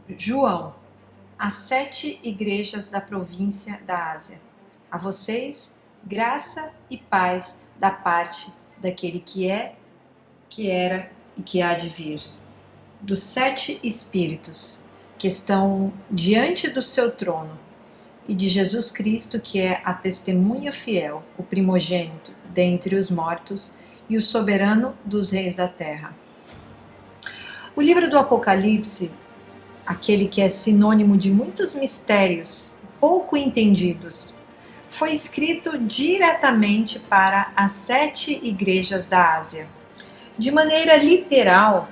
João, as 7 igrejas da província da Ásia. A vocês, graça e paz da parte daquele que é, que era e que há de vir. Dos 7 Espíritos que estão diante do seu trono e de Jesus Cristo, que é a testemunha fiel, o primogênito dentre os mortos e o soberano dos reis da terra. O livro do Apocalipse, aquele que é sinônimo de muitos mistérios pouco entendidos, foi escrito diretamente para as 7 igrejas da Ásia. De maneira literal,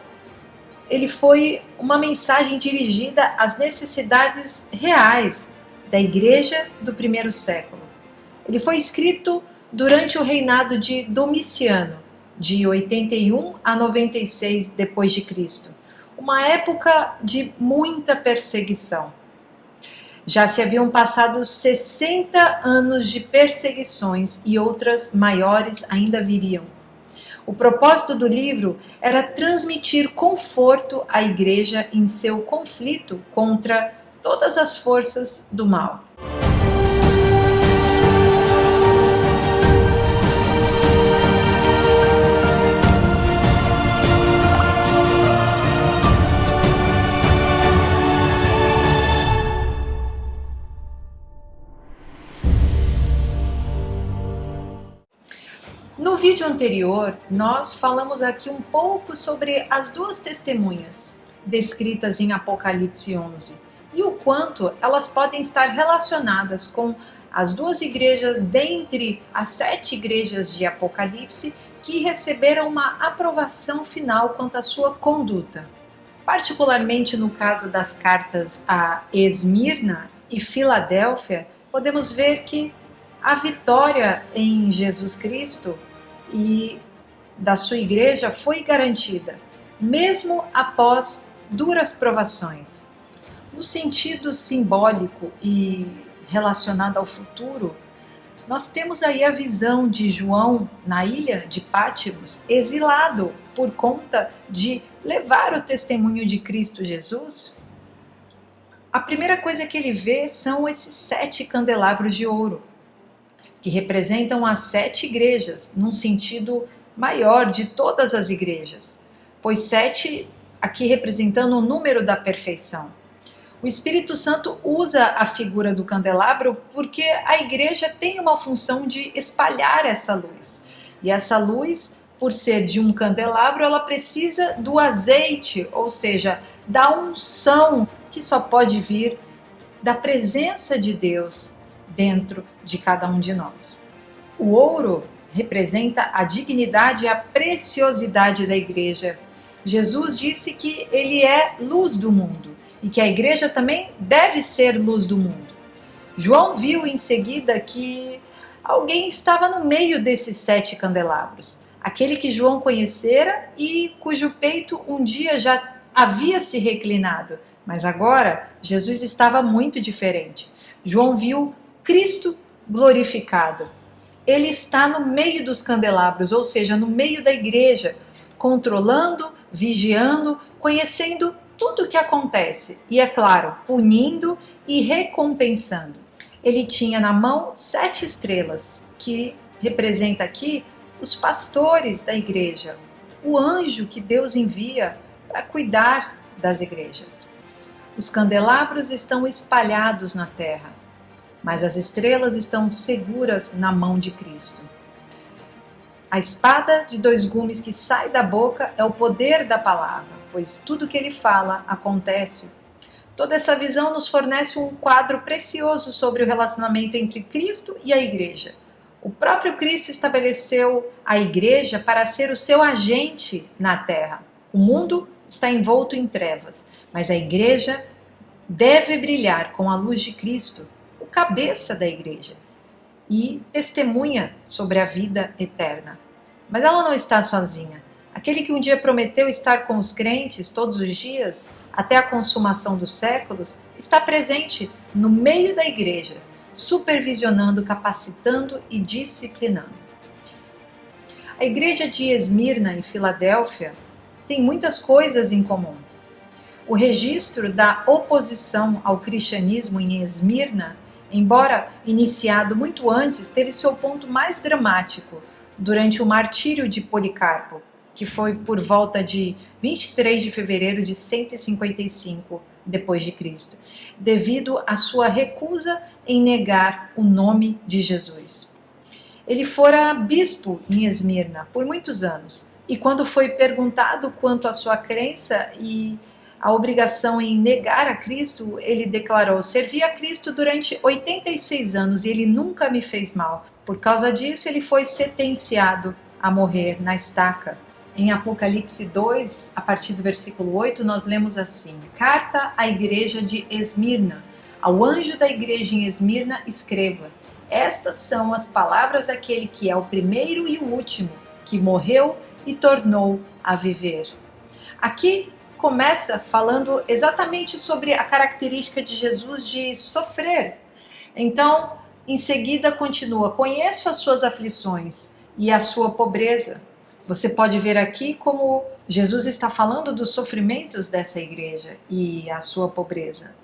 ele foi uma mensagem dirigida às necessidades reais da igreja do primeiro século. Ele foi escrito durante o reinado de Domiciano, de 81 a 96 depois de Cristo, uma época de muita perseguição. Já se haviam passado 60 anos de perseguições e outras maiores ainda viriam. O propósito do livro era transmitir conforto à igreja em seu conflito contra todas as forças do mal. No vídeo anterior, nós falamos aqui um pouco sobre as duas testemunhas descritas em Apocalipse 11 e o quanto elas podem estar relacionadas com as duas igrejas dentre as 7 igrejas de Apocalipse que receberam uma aprovação final quanto à sua conduta. Particularmente no caso das cartas a Esmirna e Filadélfia, podemos ver que a vitória em Jesus Cristo e da sua igreja foi garantida, mesmo após duras provações. No sentido simbólico e relacionado ao futuro, nós temos aí a visão de João na ilha de Pátimos, exilado por conta de levar o testemunho de Cristo Jesus. A primeira coisa que ele vê são esses 7 candelabros de ouro, que representam as 7 igrejas, num sentido maior de todas as igrejas, pois 7 aqui representando o número da perfeição. O Espírito Santo usa a figura do candelabro porque a igreja tem uma função de espalhar essa luz. E essa luz, por ser de um candelabro, ela precisa do azeite, ou seja, da unção que só pode vir da presença de Deus dentro de cada um de nós. O ouro representa a dignidade e a preciosidade da igreja. Jesus disse que ele é luz do mundo e que a igreja também deve ser luz do mundo. João viu em seguida que alguém estava no meio desses 7 candelabros, aquele que João conhecera e cujo peito um dia já havia se reclinado, mas agora Jesus estava muito diferente. João viu Cristo glorificado. Ele está no meio dos candelabros, ou seja, no meio da igreja, controlando, vigiando, conhecendo tudo o que acontece e, é claro, punindo e recompensando. Ele tinha na mão 7 estrelas, que representa aqui os pastores da igreja, o anjo que Deus envia para cuidar das igrejas. Os candelabros estão espalhados na terra, mas as estrelas estão seguras na mão de Cristo. A espada de 2 gumes que sai da boca é o poder da palavra, pois tudo que ele fala acontece. Toda essa visão nos fornece um quadro precioso sobre o relacionamento entre Cristo e a igreja. O próprio Cristo estabeleceu a igreja para ser o seu agente na terra. O mundo está envolto em trevas, mas a igreja deve brilhar com a luz de Cristo, o cabeça da igreja, e testemunha sobre a vida eterna. Mas ela não está sozinha. Aquele que um dia prometeu estar com os crentes todos os dias, até a consumação dos séculos, está presente no meio da igreja, supervisionando, capacitando e disciplinando. A igreja de Esmirna, em Filadélfia, tem muitas coisas em comum. O registro da oposição ao cristianismo em Esmirna, embora iniciado muito antes, teve seu ponto mais dramático durante o martírio de Policarpo, que foi por volta de 23 de fevereiro de 155 depois de Cristo, devido à sua recusa em negar o nome de Jesus. Ele fora bispo em Esmirna por muitos anos, e quando foi perguntado quanto à sua crença e a obrigação em negar a Cristo, ele declarou: servi a Cristo durante 86 anos e ele nunca me fez mal. Por causa disso, ele foi sentenciado a morrer na estaca. Em Apocalipse 2, a partir do versículo 8, nós lemos assim: Carta à igreja de Esmirna. Ao anjo da igreja em Esmirna, escreva: estas são as palavras daquele que é o primeiro e o último, que morreu e tornou a viver. Aqui começa falando exatamente sobre a característica de Jesus de sofrer. Então, em seguida continua: conheço as suas aflições e a sua pobreza. Você pode ver aqui como Jesus está falando dos sofrimentos dessa igreja e a sua pobreza.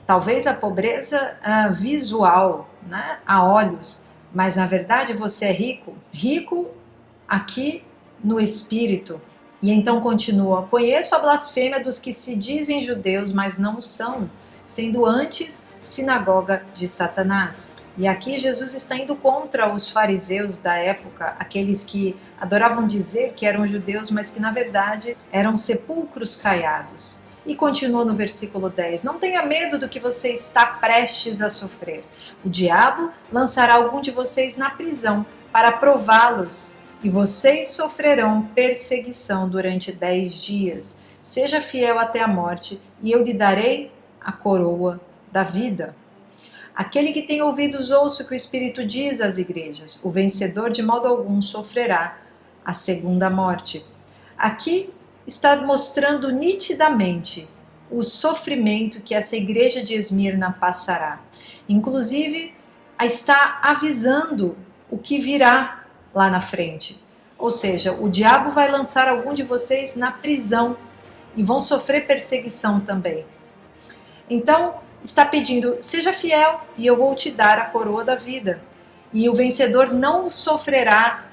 Talvez a pobreza visual, né, a olhos, mas na verdade você é rico. Rico aqui no espírito. E então continua: conheço a blasfêmia dos que se dizem judeus, mas não são, sendo antes sinagoga de Satanás. E aqui Jesus está indo contra os fariseus da época, aqueles que adoravam dizer que eram judeus, mas que na verdade eram sepulcros caiados. E continua no versículo 10: não tenha medo do que você está prestes a sofrer. O diabo lançará algum de vocês na prisão para prová-los, e vocês sofrerão perseguição durante 10 dias. Seja fiel até a morte, e eu lhe darei a coroa da vida. Aquele que tem ouvidos, ouça o que o Espírito diz às igrejas. O vencedor de modo algum sofrerá a segunda morte. Aqui está mostrando nitidamente o sofrimento que essa igreja de Esmirna passará. Inclusive, está avisando o que virá lá na frente. Ou seja, o diabo vai lançar algum de vocês na prisão e vão sofrer perseguição também. Então, está pedindo: seja fiel e eu vou te dar a coroa da vida. E o vencedor não sofrerá.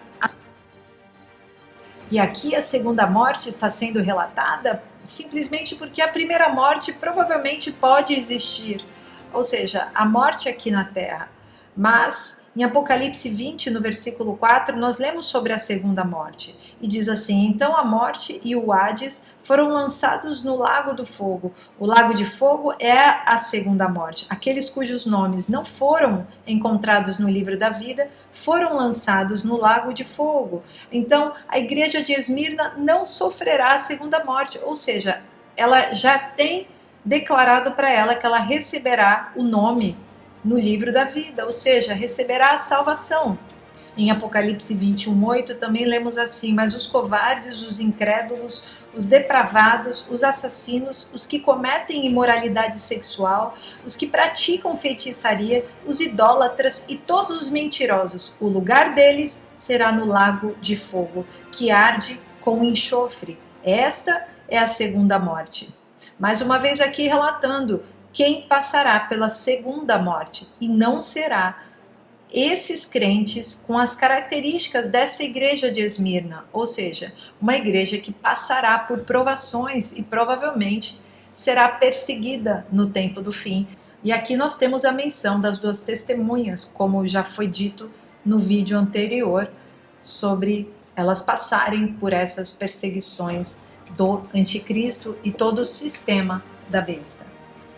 E aqui a segunda morte está sendo relatada simplesmente porque a primeira morte provavelmente pode existir. Ou seja, a morte aqui na terra. Mas em Apocalipse 20, no versículo 4, nós lemos sobre a segunda morte. E diz assim: então a morte e o Hades foram lançados no lago do fogo. O lago de fogo é a segunda morte. Aqueles cujos nomes não foram encontrados no livro da vida foram lançados no lago de fogo. Então a igreja de Esmirna não sofrerá a segunda morte. Ou seja, ela já tem declarado para ela que ela receberá o nome no livro da vida, ou seja, receberá a salvação. Em Apocalipse 21:8 também lemos assim: mas os covardes, os incrédulos, os depravados, os assassinos, os que cometem imoralidade sexual, os que praticam feitiçaria, os idólatras e todos os mentirosos, o lugar deles será no lago de fogo, que arde com enxofre. Esta é a segunda morte. Mais uma vez aqui relatando quem passará pela segunda morte, e não será esses crentes com as características dessa igreja de Esmirna, ou seja, uma igreja que passará por provações e provavelmente será perseguida no tempo do fim. E aqui nós temos a menção das duas testemunhas, como já foi dito no vídeo anterior, sobre elas passarem por essas perseguições do anticristo e todo o sistema da besta.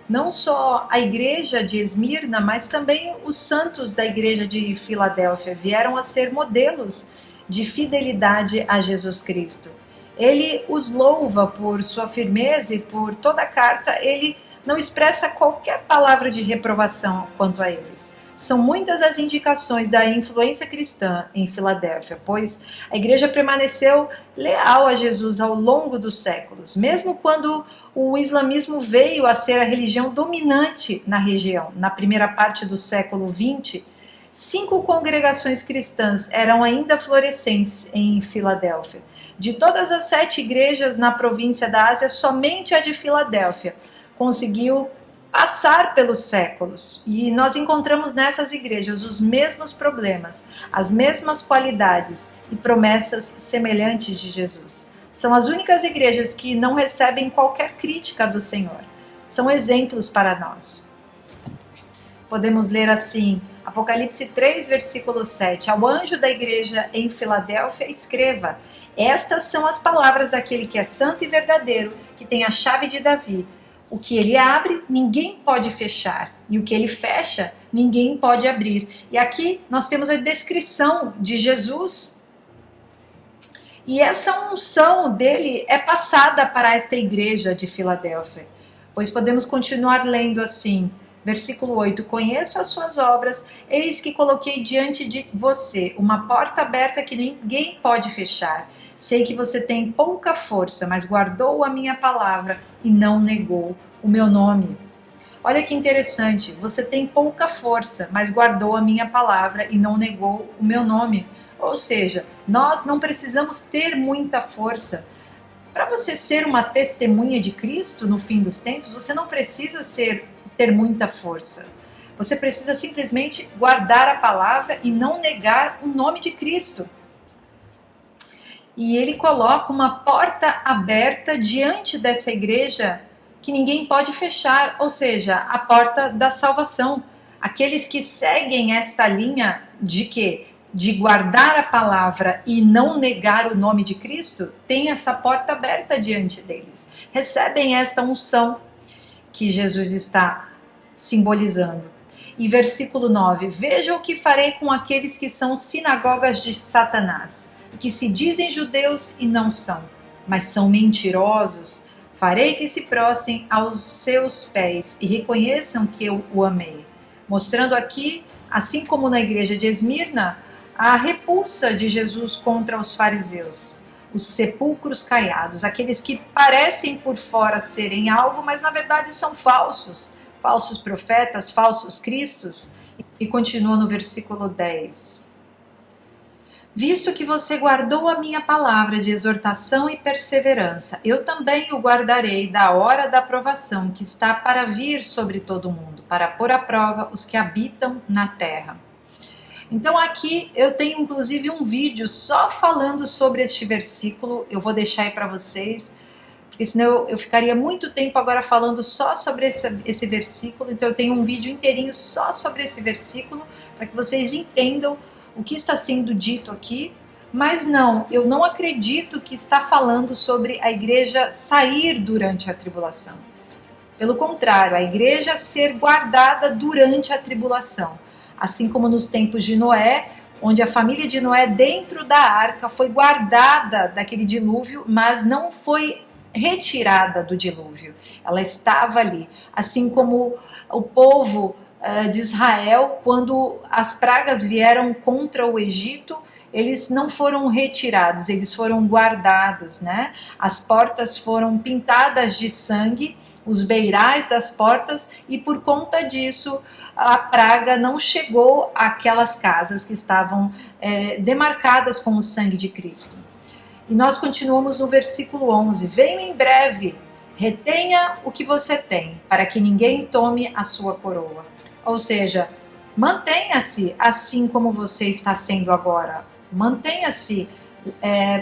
Não só a igreja de Esmirna, mas também os santos da igreja de Filadélfia vieram a ser modelos de fidelidade a Jesus Cristo. Ele os louva por sua firmeza e por toda a carta ele não expressa qualquer palavra de reprovação quanto a eles. São muitas as indicações da influência cristã em Filadélfia, pois a igreja permaneceu leal a Jesus ao longo dos séculos, mesmo quando o islamismo veio a ser a religião dominante na região, na primeira parte do século XX, 5 congregações cristãs eram ainda florescentes em Filadélfia. De todas as 7 igrejas na província da Ásia, somente a de Filadélfia conseguiu passar pelos séculos. E nós encontramos nessas igrejas os mesmos problemas, as mesmas qualidades e promessas semelhantes de Jesus. São as únicas igrejas que não recebem qualquer crítica do Senhor. São exemplos para nós. Podemos ler assim, Apocalipse 3, versículo 7. Ao anjo da igreja em Filadélfia, escreva: estas são as palavras daquele que é santo e verdadeiro, que tem a chave de Davi. O que ele abre, ninguém pode fechar. E o que ele fecha, ninguém pode abrir. E aqui nós temos a descrição de Jesus. E essa unção dele é passada para esta igreja de Filadélfia. Pois podemos continuar lendo assim. Versículo 8, conheço as suas obras, eis que coloquei diante de você uma porta aberta que ninguém pode fechar. Sei que você tem pouca força, mas guardou a minha palavra e não negou o meu nome. Olha que interessante, você tem pouca força, mas guardou a minha palavra e não negou o meu nome. Ou seja, nós não precisamos ter muita força. Para você ser uma testemunha de Cristo no fim dos tempos, você não precisa ter muita força. Você precisa simplesmente guardar a palavra e não negar o nome de Cristo. E ele coloca uma porta aberta diante dessa igreja que ninguém pode fechar, ou seja, a porta da salvação. Aqueles que seguem esta linha de quê? De guardar a palavra e não negar o nome de Cristo, tem essa porta aberta diante deles. Recebem esta unção que Jesus está simbolizando. E versículo 9, veja o que farei com aqueles que são sinagogas de Satanás, que se dizem judeus e não são, mas são mentirosos. Farei que se prostem aos seus pés e reconheçam que eu o amei. Mostrando aqui, assim como na igreja de Esmirna, a repulsa de Jesus contra os fariseus, os sepulcros caiados, aqueles que parecem por fora serem algo, mas na verdade são falsos profetas, falsos cristos. E continua no versículo 10. Visto que você guardou a minha palavra de exortação e perseverança, eu também o guardarei da hora da provação que está para vir sobre todo o mundo, para pôr à prova os que habitam na terra. Então aqui eu tenho inclusive um vídeo só falando sobre este versículo, eu vou deixar aí para vocês, porque senão eu ficaria muito tempo agora falando só sobre esse versículo, então eu tenho um vídeo inteirinho só sobre esse versículo, para que vocês entendam o que está sendo dito aqui, mas não, eu não acredito que está falando sobre a igreja sair durante a tribulação. Pelo contrário, a igreja ser guardada durante a tribulação. Assim como nos tempos de Noé, onde a família de Noé dentro da arca foi guardada daquele dilúvio, mas não foi retirada do dilúvio. Ela estava ali. Assim como o povo de Israel, quando as pragas vieram contra o Egito, eles não foram retirados, eles foram guardados, né? As portas foram pintadas de sangue, os beirais das portas, e por conta disso a praga não chegou àquelas casas que estavam demarcadas com o sangue de Cristo. E nós continuamos no versículo 11. Venho em breve, retenha o que você tem, para que ninguém tome a sua coroa. Ou seja, mantenha-se assim como você está sendo agora. Mantenha-se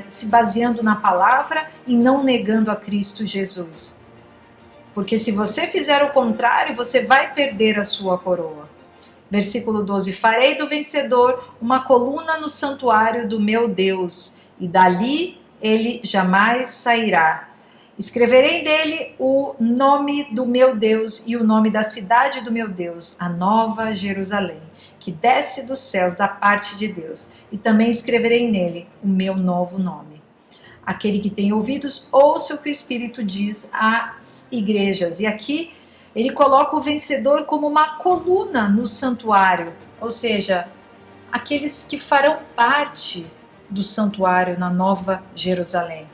se baseando na palavra e não negando a Cristo Jesus. Porque se você fizer o contrário, você vai perder a sua coroa. Versículo 12. Farei do vencedor uma coluna no santuário do meu Deus, e dali ele jamais sairá. Escreverei dele o nome do meu Deus e o nome da cidade do meu Deus, a Nova Jerusalém, que desce dos céus da parte de Deus. E também escreverei nele o meu novo nome. Aquele que tem ouvidos, ouça o que o Espírito diz às igrejas. E aqui ele coloca o vencedor como uma coluna no santuário, ou seja, aqueles que farão parte do santuário na Nova Jerusalém.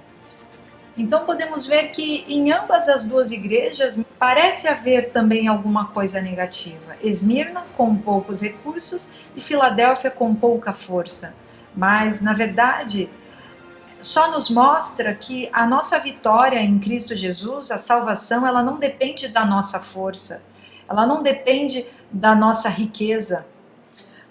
Então podemos ver que em ambas as duas igrejas parece haver também alguma coisa negativa. Esmirna com poucos recursos e Filadélfia com pouca força. Mas, na verdade, só nos mostra que a nossa vitória em Cristo Jesus, a salvação, ela não depende da nossa força, ela não depende da nossa riqueza.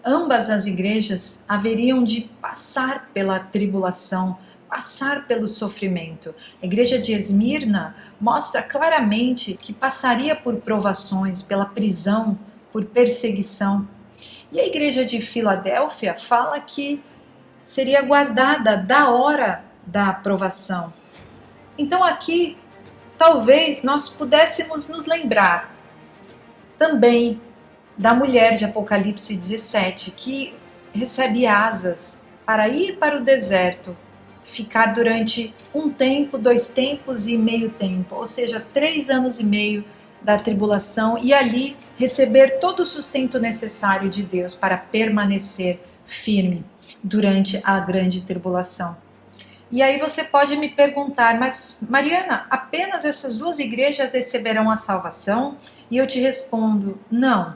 Ambas as igrejas haveriam de passar pela tribulação, passar pelo sofrimento. A igreja de Esmirna mostra claramente que passaria por provações, pela prisão, por perseguição. E a igreja de Filadélfia fala que seria guardada da hora da aprovação. Então aqui, talvez nós pudéssemos nos lembrar também da mulher de Apocalipse 17, que recebe asas para ir para o deserto, ficar durante um tempo, 2 tempos e meio tempo, ou seja, 3 anos e meio da tribulação, e ali receber todo o sustento necessário de Deus para permanecer firme durante a grande tribulação. E aí você pode me perguntar, mas Mariana, apenas essas 2 igrejas receberão a salvação? E eu te respondo, não.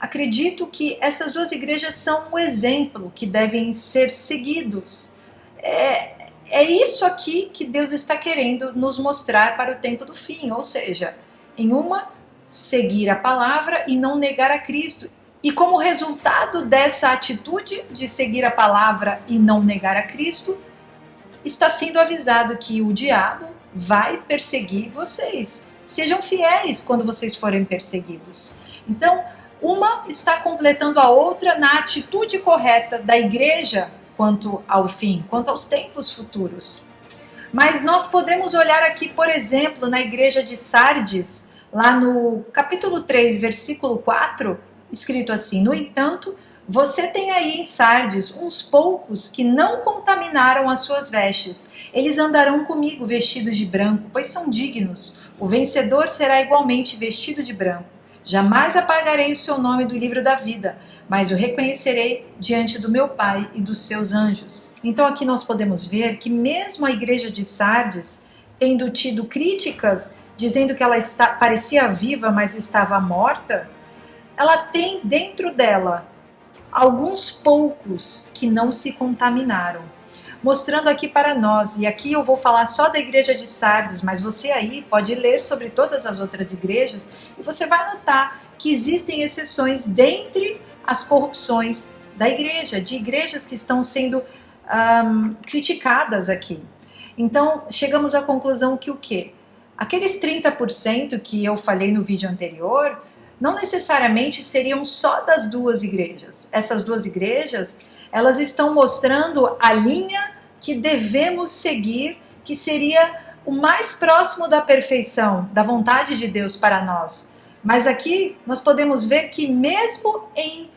Acredito que essas 2 igrejas são um exemplo que devem ser seguidos. É isso aqui que Deus está querendo nos mostrar para o tempo do fim, ou seja, em uma, seguir a palavra e não negar a Cristo. E como resultado dessa atitude de seguir a palavra e não negar a Cristo, está sendo avisado que o diabo vai perseguir vocês. Sejam fiéis quando vocês forem perseguidos. Então, uma está completando a outra na atitude correta da igreja quanto ao fim, quanto aos tempos futuros. Mas nós podemos olhar aqui, por exemplo, na igreja de Sardes, lá no capítulo 3, versículo 4, escrito assim: no entanto, você tem aí em Sardes uns poucos que não contaminaram as suas vestes. Eles andarão comigo vestidos de branco, pois são dignos. O vencedor será igualmente vestido de branco. Jamais apagarei o seu nome do livro da vida, mas o reconhecerei diante do meu Pai e dos seus anjos. Então aqui nós podemos ver que mesmo a igreja de Sardes, tendo tido críticas, dizendo que ela parecia viva, mas estava morta, ela tem dentro dela alguns poucos que não se contaminaram, mostrando aqui para nós, e aqui eu vou falar só da igreja de Sardes, mas você aí pode ler sobre todas as outras igrejas e você vai notar que existem exceções dentre as corrupções da igreja, de igrejas que estão sendo criticadas aqui. Então chegamos à conclusão que o quê? Aqueles 30% que eu falei no vídeo anterior, não necessariamente seriam só das 2 igrejas. Essas 2 igrejas, elas estão mostrando a linha que devemos seguir, que seria o mais próximo da perfeição, da vontade de Deus para nós. Mas aqui nós podemos ver que mesmo em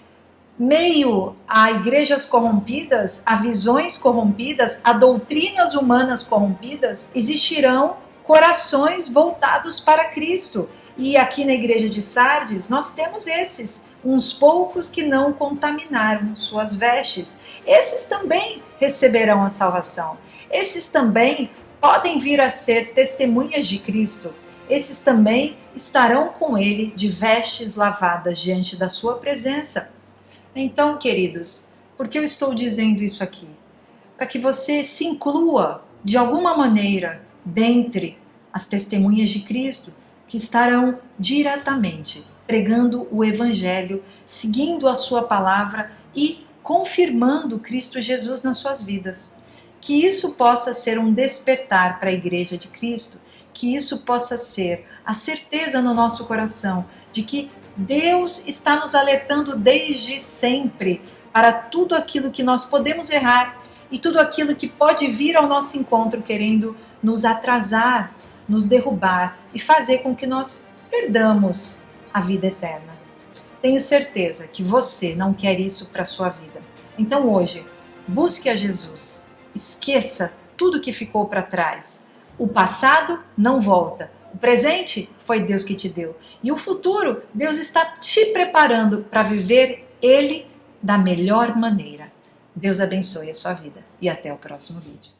meio a igrejas corrompidas, a visões corrompidas, a doutrinas humanas corrompidas, existirão corações voltados para Cristo. E aqui na igreja de Sardes nós temos esses, uns poucos que não contaminaram suas vestes. Esses também receberão a salvação. Esses também podem vir a ser testemunhas de Cristo. Esses também estarão com ele de vestes lavadas diante da sua presença. Então, queridos, por que eu estou dizendo isso aqui? Para que você se inclua de alguma maneira dentre as testemunhas de Cristo, que estarão diretamente pregando o Evangelho, seguindo a sua palavra e confirmando Cristo Jesus nas suas vidas. Que isso possa ser um despertar para a Igreja de Cristo, que isso possa ser a certeza no nosso coração de que Deus está nos alertando desde sempre para tudo aquilo que nós podemos errar e tudo aquilo que pode vir ao nosso encontro querendo nos atrasar, nos derrubar e fazer com que nós perdamos a vida eterna. Tenho certeza que você não quer isso para a sua vida. Então hoje, busque a Jesus. Esqueça tudo que ficou para trás. O passado não volta. O presente foi Deus que te deu. E o futuro, Deus está te preparando para viver Ele da melhor maneira. Deus abençoe a sua vida. E até o próximo vídeo.